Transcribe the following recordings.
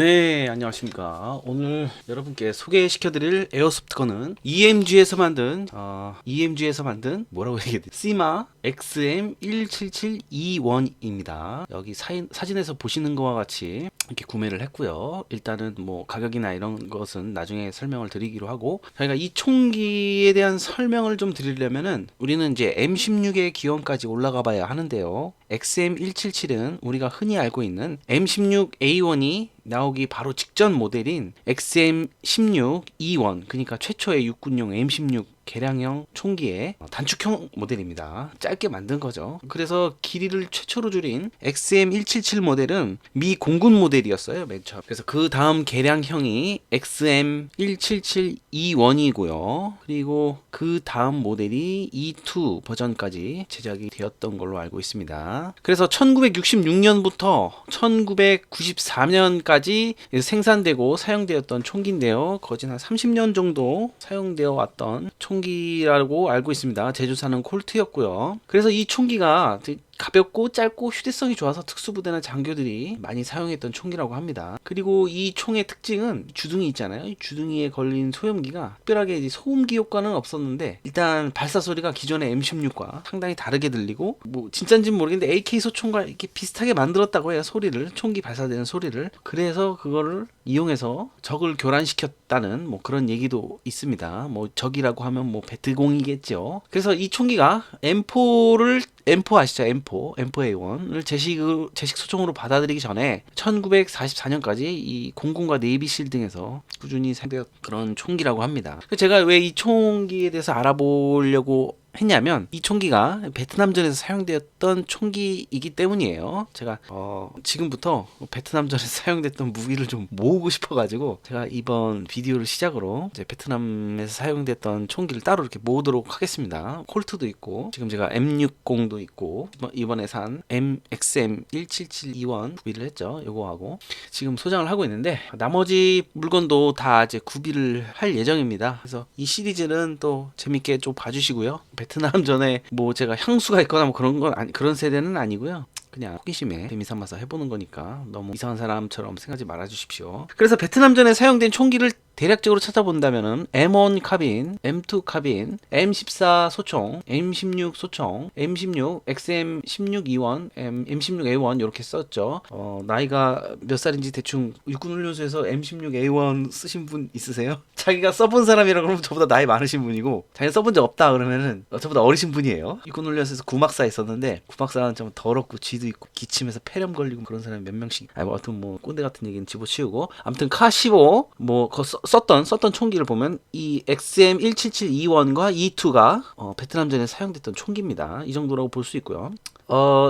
네, 안녕하십니까. 오늘 여러분께 소개시켜드릴 에어소프트건은 EMG에서 만든 뭐라고 얘기해야 돼? 시마 XM17721입니다. 여기 사진에서 보시는 것과 같이 이렇게 구매를 했고요. 일단은 뭐 가격이나 이런 것은 나중에 설명을 드리기로 하고, 저희가 이 총기에 대한 설명을 좀 드리려면은 우리는 이제 M16의 기원까지 올라가 봐야 하는데요. XM177은 우리가 흔히 알고 있는 M16A1이 나오기 바로 직전 모델인 XM16E1, 그러니까 최초의 육군용 M16 개량형 총기의 단축형 모델입니다. 짧게 만든 거죠. 그래서 길이를 최초로 줄인 XM177 모델은 미 공군 모델이었어요, 맨 처음. 그래서 그 다음 개량형이 XM177E1이고요. 그리고 그 다음 모델이 E2 버전까지 제작이 되었던 걸로 알고 있습니다. 그래서 1966년부터 1994년까지 생산되고 사용되었던 총기인데요. 거진 한 30년 정도 사용되어 왔던 총기라고 알고 있습니다. 제조사는 콜트였고요. 그래서 이 총기가 가볍고 짧고 휴대성이 좋아서 특수부대나 장교들이 많이 사용했던 총기라고 합니다. 그리고 이 총의 특징은 주둥이 있잖아요. 이 주둥이에 걸린 소염기가 특별하게 이제 소음기 효과는 없었는데, 일단 발사 소리가 기존의 M16과 상당히 다르게 들리고, 뭐 진짜인지는 모르겠는데 AK 소총과 이렇게 비슷하게 만들었다고 해요. 소리를, 총기 발사되는 소리를. 그래서 그거를 이용해서 적을 교란시켰다는 뭐 그런 얘기도 있습니다. 뭐 적이라고 하면 뭐 배트공이겠죠. 그래서 이 총기가 M4 아시죠? M4A1을 제식 소총으로 받아들이기 전에 1944년까지 이 공군과 네이비실 등에서 꾸준히 사용되었던 그런 총기라고 합니다. 제가 왜 이 총기에 대해서 알아보려고 했냐면, 이 총기가 베트남전에서 사용되었던 총기이기 때문이에요. 제가 지금부터 베트남전에서 사용됐던 무기를 좀 모으고 싶어가지고, 제가 이번 비디오를 시작으로 이제 베트남에서 사용됐던 총기를 따로 이렇게 모으도록 하겠습니다. 콜트도 있고, 지금 제가 M60도 있고, 이번에 산 XM17721 구비를 했죠. 요거하고 지금 소장을 하고 있는데, 나머지 물건도 다 이제 구비를 할 예정입니다. 그래서 이 시리즈는 또 재밌게 좀 봐주시고요. 베트남전에 뭐 제가 향수가 있거나 뭐 그런 건 그런 세대는 아니고요. 그냥 호기심에 재미삼아서 해보는 거니까 너무 이상한 사람처럼 생각하지 말아주십시오. 그래서 베트남전에 사용된 총기를 대략적으로 찾아본다면은 M1 카빈, M2 카빈, M14 소총, M16 소총, M16, XM16E1, M16A1 이렇게 썼죠. 나이가 몇 살인지 대충 육군훈련소에서 M16A1 쓰신 분 있으세요? 자기가 써본 사람이라 그러면 저보다 나이 많으신 분이고, 자기가 써본 적 없다 그러면은 저보다 어리신 분이에요. 육군훈련소에서 구막사 있었는데, 구막사는 좀 더럽고 쥐도 있고 기침해서 폐렴 걸리고 그런 사람이 몇 명씩, 아무튼 뭐 꼰대 같은 얘기는 집어치우고, 아무튼 카15 뭐 썼던 총기를 보면 이 XM177E1과 E2가 베트남전에 사용됐던 총기입니다. 이 정도라고 볼 수 있고요.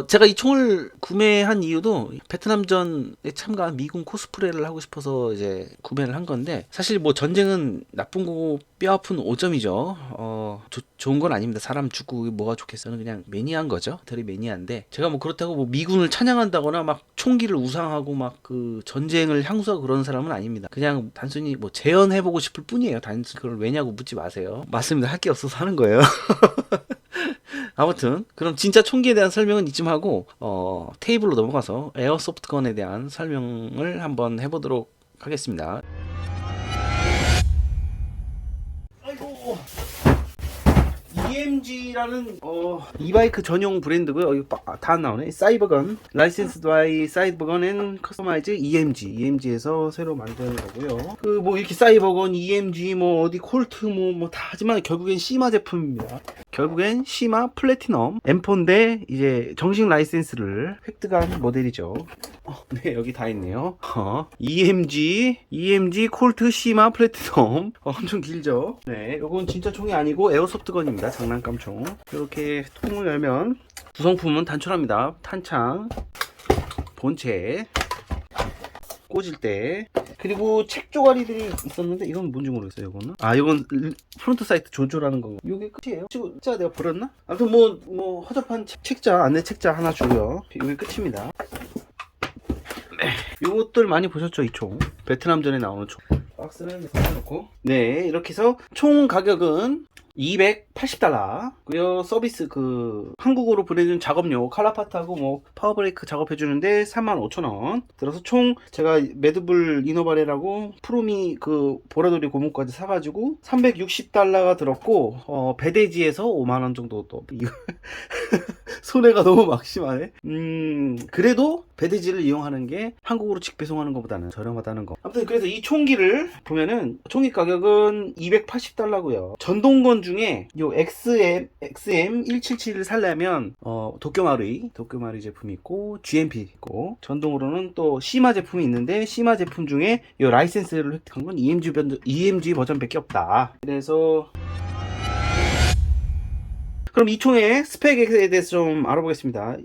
제가 이 총을 구매한 이유도 베트남전에 참가한 미군 코스프레를 하고 싶어서 이제 구매를 한 건데, 사실 뭐 전쟁은 나쁜 거고 뼈 아픈 오점이죠. 좋은 건 아닙니다. 사람 죽고 뭐가 좋겠어요. 그냥 매니아인 거죠. 되게 매니아인데, 제가 뭐 그렇다고 뭐 미군을 찬양한다거나 막 총기를 우상하고 막 그 전쟁을 향수하고 그런 사람은 아닙니다. 그냥 단순히 뭐 재현해보고 싶을 뿐이에요. 단순히 그걸 왜냐고 묻지 마세요. 맞습니다. 할 게 없어서 하는 거예요. 아무튼 그럼 진짜 총기에 대한 설명은 이쯤 하고 테이블로 넘어가서 에어소프트건에 대한 설명을 한번 해보도록 하겠습니다. 아이고, EMG라는 이바이크 전용 브랜드고요. 이거 다 나오네. 사이버건, 라이센스드 바이 사이버건 앤 커스터마이즈 EMG에서 새로 만든 거고요. 그 뭐 이렇게 사이버건, EMG, 뭐 어디 콜트 뭐 다 하지만 결국엔 시마 제품입니다. 결국엔 시마 플래티넘 M4인데 이제 정식 라이센스를 획득한 모델이죠. 네, 여기 다 있네요. EMG 콜트 시마 플래티넘. 엄청 길죠. 네, 요건 진짜 총이 아니고 에어소프트건입니다. 장난감 총. 이렇게 통을 열면 구성품은 단촐합니다. 탄창, 본체, 꽂을 때, 그리고 책 조가리들이 있었는데, 이건 뭔지 모르겠어요. 이건 프론트 사이트 조조라는 거. 이게 끝이에요. 책자 내가 버렸나? 아무튼 뭐 허접한 책자, 안내 책자 하나 주고요. 이게 끝입니다. 네, 요것들 많이 보셨죠? 이 총 베트남전에 나오는 총. 박스는 넣고, 네, 이렇게 해서 총 가격은 280달러. 그리고 서비스 한국으로 보내준 작업료 칼라파트하고 뭐 파워브레이크 작업해 주는데 35,000원. 들어서 총 제가 매드불 이노바레라고 프로미 보라돌이 고무까지 사가지고 360달러가 들었고 배대지에서 5만 원 정도 또 이거 손해가 너무 막심하네. 그래도 배대지를 이용하는 게 한국으로 직배송하는 것보다는 저렴하다는 거. 아무튼 그래서 이 총기를 보면은 총기 가격은 280달러고요. 전동건 중에 요 XM177을 살려면 도쿄마루이 제품이 있고 GMP 있고, 전동으로는 또 시마 제품이 있는데 시마 제품 중에 요 라이센스를 획득한 건 EMG 버전밖에 없다. 그래서 그럼 이 총의 스펙에 대해서 좀 알아보겠습니다.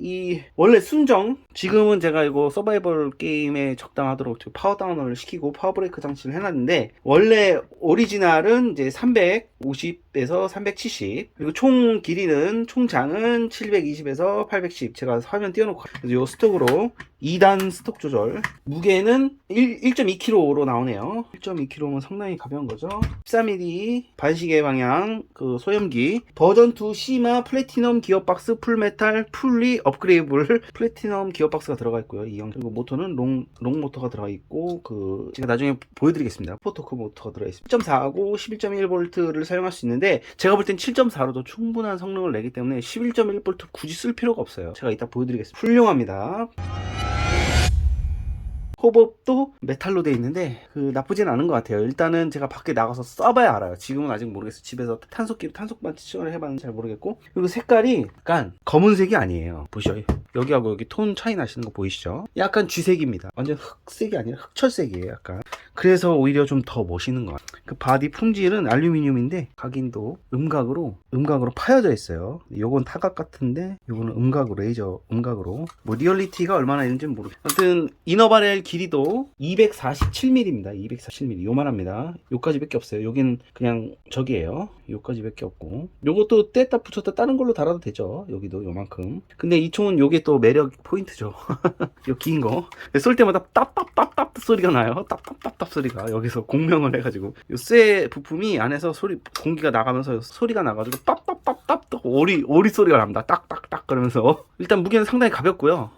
원래 순정, 지금은 제가 이거 서바이벌 게임에 적당하도록 파워다운을 시키고 파워브레이크 장치를 해놨는데, 원래 오리지널은 이제 350에서 370, 그리고 총 길이는, 총장은 720에서 810. 제가 화면 띄워놓고, 그래서 요 스톡으로 2단 스톡 조절. 무게는 1.2kg로 나오네요. 1.2kg면 상당히 가벼운 거죠. 13mm 반시계 방향 소염기, 버전 2 시마 플래티넘 기어박스 풀메탈 풀리 업그레이블 플래티넘 기어박스가 들어가 있고요. 그리고 모터는 롱 모터가 들어가 있고, 제가 나중에 보여드리겠습니다. 포토크 모터가 들어가 있습니다. 7.4하고 11.1V를 사용할 수 있는데, 제가 볼 땐 7.4로도 충분한 성능을 내기 때문에 11.1V 굳이 쓸 필요가 없어요. 제가 이따 보여드리겠습니다. 훌륭합니다. 호법도 메탈로 되어 있는데 나쁘진 않은 것 같아요. 일단은 제가 밖에 나가서 써봐야 알아요. 지금은 아직 모르겠어요. 집에서 탄속반 시청을 해봤는지 잘 모르겠고. 그리고 색깔이 약간 검은색이 아니에요. 보시죠. 여기하고 여기 톤 차이 나시는 거 보이시죠? 약간 쥐색입니다. 완전 흑색이 아니라 흑철색이에요. 약간. 그래서 오히려 좀 더 멋있는 것 같아요. 바디 품질은 알루미늄인데 각인도 음각으로 파여져 있어요. 요건 타각 같은데 요거는 레이저 음각으로. 뭐 리얼리티가 얼마나 있는지는 모르겠어요. 아무튼 이너바렐 길이도 247mm입니다. 247mm. 요만합니다. 요까지 밖에 없어요. 여긴 그냥 저기에요. 요까지 밖에 없고, 요것도 뗐다 붙였다 다른 걸로 달아도 되죠. 여기도 요만큼. 근데 이 총은 요게 또 매력 포인트죠. 요 긴 거 쏠 때마다 따따따따 소리가 나요. 따따따따 소리가. 여기서 공명을 해가지고 요 쇠 부품이 안에서 공기가 나가면서 소리가 나가지고 따따따따 오리 소리가 납니다. 딱딱딱 그러면서. 일단 무게는 상당히 가볍고요.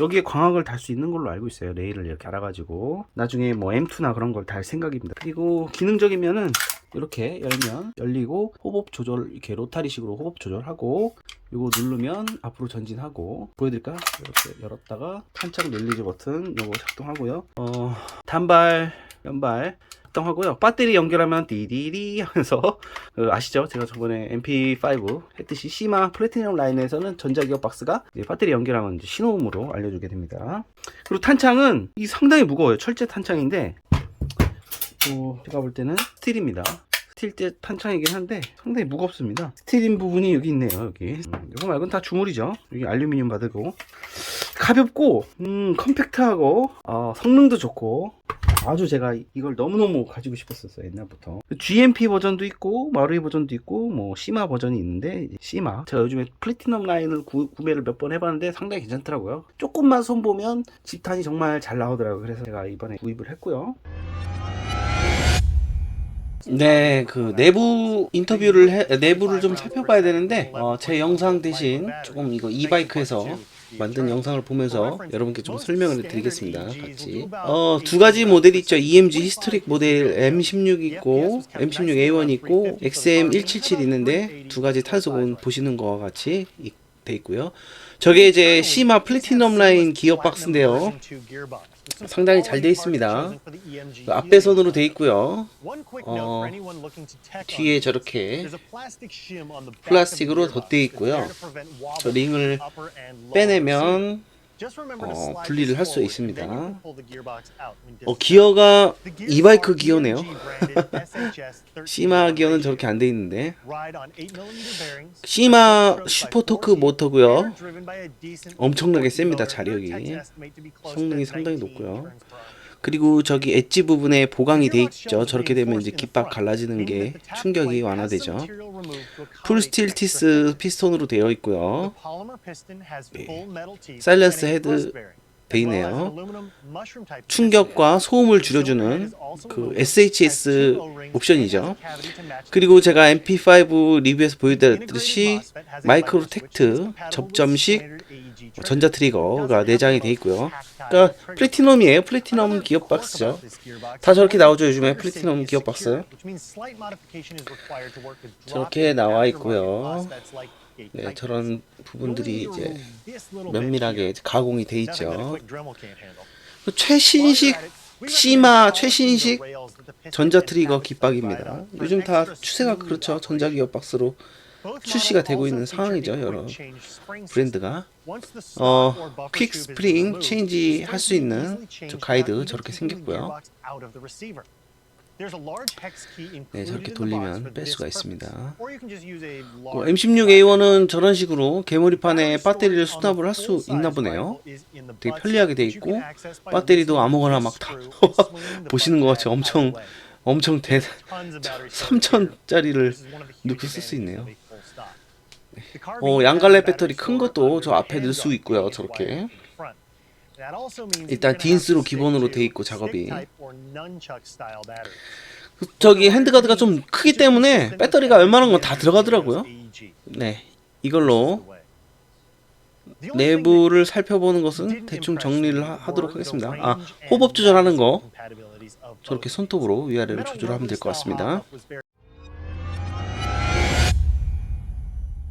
여기에 광학을 달 수 있는 걸로 알고 있어요. 레일을 이렇게 알아가지고 나중에 뭐 M2나 그런 걸 달 생각입니다. 그리고 기능적이면은 이렇게 열면 열리고, 호법 조절, 이렇게 로타리식으로 호법 조절하고, 요거 누르면 앞으로 전진하고. 보여드릴까? 이렇게 열었다가 탄창 릴리즈 버튼 요거 작동하고요. 단발, 연발 작동하고요. 배터리 연결하면 디디디 하면서 아시죠? 제가 저번에 MP5 했듯이 시마 플래티넘 라인에서는 전자기어 박스가 배터리 연결하면 이제 신호음으로 알려주게 됩니다. 그리고 탄창은 상당히 무거워요. 철제 탄창인데 제가 볼 때는 스틸입니다. 스틸 탄창이긴 한데 상당히 무겁습니다. 스틸인 부분이 여기 있네요. 여기 이거 말고는 다 주물이죠. 여기 알루미늄 바드고 가볍고 컴팩트하고 성능도 좋고, 아주 제가 이걸 너무너무 가지고 싶었었어요. 옛날부터. GMP 버전도 있고 마루이 버전도 있고 뭐 시마 버전이 있는데, 시마 제가 요즘에 플래티넘 라인을 구매를 몇 번 해봤는데 상당히 괜찮더라고요. 조금만 손보면 집탄이 정말 잘 나오더라고요. 그래서 제가 이번에 구입을 했고요. 네, 내부 내부를 좀 살펴봐야 되는데, 제 영상 대신 조금 이거 이바이크에서 만든 영상을 보면서 여러분께 좀 설명을 드리겠습니다. 같이. 두 가지 모델이 있죠. EMG 히스토릭 모델 M16 있고, M16A1 있고, XM177 있는데, 두 가지 탄속은 보시는 거와 같이 돼 있고요. 저게 이제 시마 플래티넘 라인 기어박스인데요. 상당히 잘 돼 있습니다. 앞배선으로 돼 있고요. 뒤에 저렇게 플라스틱으로 덧대 있고요. 저 링을 빼내면 분리를 할 수 있습니다. 기어가 이바이크 기어네요. 시마 기어는 저렇게 안 돼 있는데. 시마 슈퍼토크 모터고요. 엄청나게 셉니다. 자력이. 성능이 상당히 높고요. 그리고 저기 엣지 부분에 보강이 돼 있죠. 저렇게 되면 이제 깃밥 갈라지는 게 충격이 완화되죠. 풀 스틸 티스 피스톤으로 되어 있고요. 사일런스 헤드 돼 있네요. 충격과 소음을 줄여주는 그 SHS 옵션이죠. 그리고 제가 MP5 리뷰에서 보여드렸듯이 마이크로 텍트 접점식 전자 트리거가 내장이 돼 있고요. 그러니까 플래티넘이에요. 플래티넘 기어박스죠. 다 저렇게 나오죠. 요즘에 플래티넘 기어박스. 저렇게 나와 있고요. 네, 저런 부분들이 이제 면밀하게 가공이 돼 있죠. 최신식 시마 최신식 전자 트리거 깃박입니다. 요즘 다 추세가 그렇죠. 전자 기어박스로 출시가 되고 있는 상황이죠. 여러 브랜드가 퀵 스프링 체인지 할 수 있는 저 가이드 저렇게 생겼고요. 네, 저렇게 돌리면 뺄 수가 있습니다. M16A1은 저런 식으로 개머리판에 배터리를 수납을 할 수 있나 보네요. 되게 편리하게 돼 있고 배터리도 아무거나 막 다 보시는 것 같이 엄청 3000짜리를 넣고 쓸 수 있네요. 양갈래 배터리 큰 것도 저 앞에 넣을 수 있고요. 저렇게 일단 딘스로 기본으로 돼 있고 작업이 저기 핸드가드가 좀 크기 때문에 배터리가 웬만한 건 다 들어가더라고요. 네, 이걸로 내부를 살펴보는 것은 대충 정리를 하도록 하겠습니다. 호법 조절하는 거 저렇게 손톱으로 위아래로 조절하면 될 것 같습니다.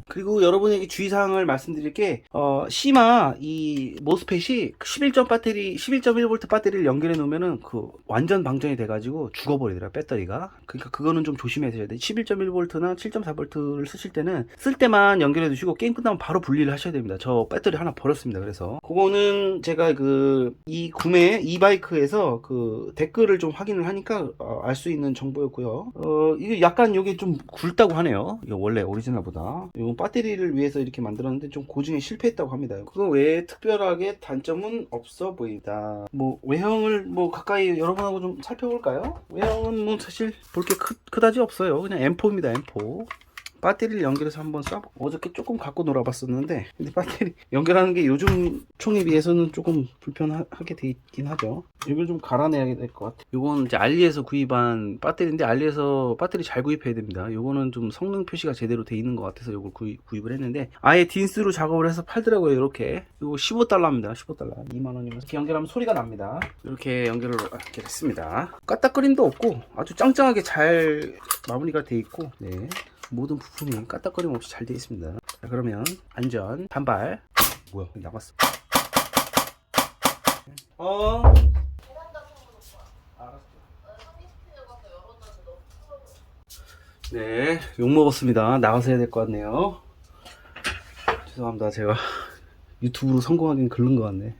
그리고 여러분에게 주의사항을 말씀드릴 게 시마 이 모스펫이 11.1V 배터리를 연결해 놓으면은 그 완전 방전이 돼가지고 죽어버리더라 배터리가. 그러니까 그거는 좀 조심해야 돼요. 11.1V나 7.4V를 쓰실 때는 쓸 때만 연결해 두시고 게임 끝나면 바로 분리를 하셔야 됩니다. 저 배터리 하나 버렸습니다. 그래서 그거는 제가 이 구매 이바이크에서 그 댓글을 좀 확인을 하니까 알 수 있는 정보였고요. 이게 약간 여기 좀 굵다고 하네요. 이거 원래 오리지널보다. 이거 배터리를 위해서 이렇게 만들었는데 좀 고증에 실패했다고 합니다. 그거 외에 특별하게 단점은 없어 보인다. 뭐 외형을 뭐 가까이 여러분하고 좀 살펴볼까요? 외형은 뭐 사실 볼 게 그다지 없어요. 그냥 M4입니다. M4. 배터리를 연결해서 한번 쏴보고 어저께 조금 갖고 놀아봤었는데 근데 배터리 연결하는 게 요즘 총에 비해서는 조금 불편하게 돼 있긴 하죠. 이걸 좀 갈아내야 될 것 같아요. 요건 이제 알리에서 구입한 배터리인데 알리에서 배터리 잘 구입해야 됩니다. 요거는 좀 성능 표시가 제대로 돼 있는 것 같아서 요걸 구입을 했는데 아예 딘스로 작업을 해서 팔더라고요. 이렇게 요거 15달러입니다. 15달러 2만원이면 이렇게 연결하면 소리가 납니다. 이렇게 연결을 이렇게 했습니다. 까딱거림도 없고 아주 짱짱하게 잘 마무리가 돼 있고 네. 모든 부품이 까딱거림 없이 잘 되어 있습니다. 자, 그러면 안전 단발 뭐야 나갔어. 네, 욕 먹었습니다. 나가서 해야 될 것 같네요. 죄송합니다. 제가 유튜브로 성공하긴 글른 것 같네.